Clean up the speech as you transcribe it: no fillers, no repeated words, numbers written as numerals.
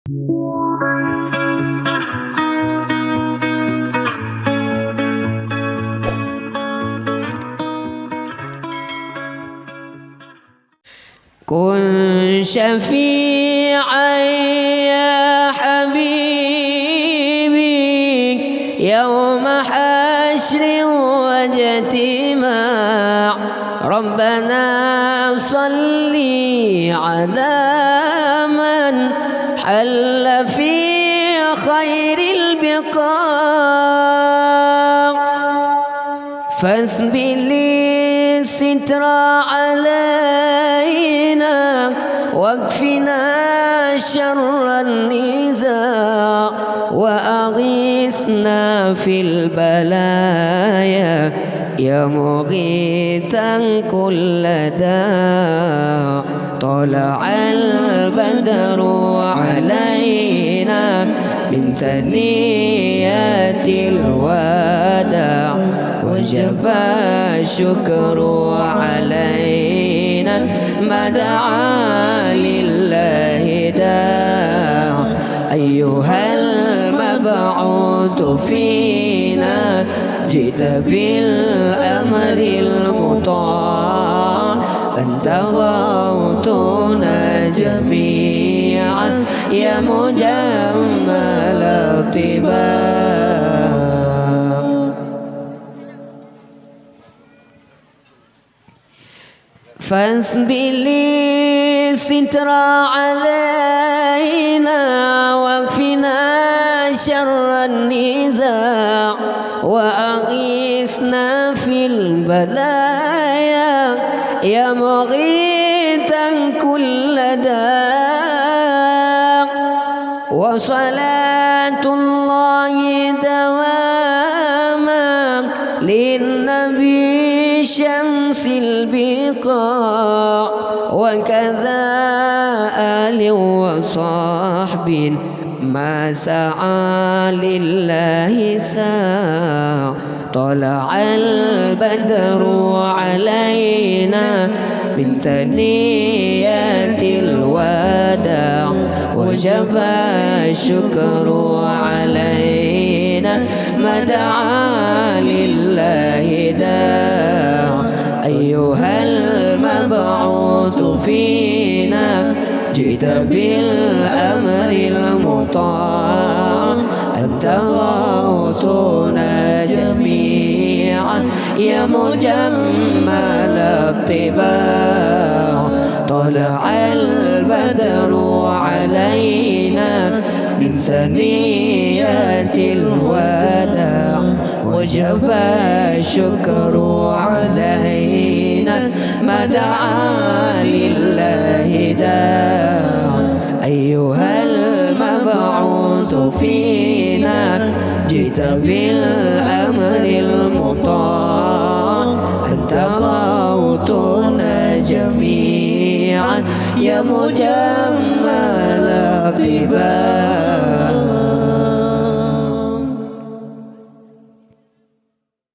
كن شفيعا يا حبيبي يوم حشر واجتماع. ربنا صل على من حل في خير البقاع، فاسبل الستر علينا واكفنا شر النزاع، وأغيثنا في البلايا يا مغيثا كل داع. طلع البدر علينا من ثنيات الوداع، وجب الشكر علينا ما دعا لله داع. أيها المبعوث فينا جئت بالأمر المطاع، أنت غوثنا جميعا يا مجمل الطباع. فاسبل الستر علينا واكفنا شر النزاع، وأغيثنا في البلايا يا مغيثا كل داع. وصلاة الله دواما للنبي شمس البقاع، وكذا آل وصحب ما سعى لله ساع. طلع البدر علينا من ثنيات الوداع، وجب الشكر علينا ما دعا لله داع. أيها المبعوث فينا جئت بالأمر المطاع، أنت غوثنا جميعا يا مجمل الطباع. طلع البدر علينا من ثنيات الوداع، وجب الشكر علينا ما دعا لله داع. أيها المبعوث فينا جئت بالأمر المطاع، أنت غوثنا جميعا يا مجمل الطباع.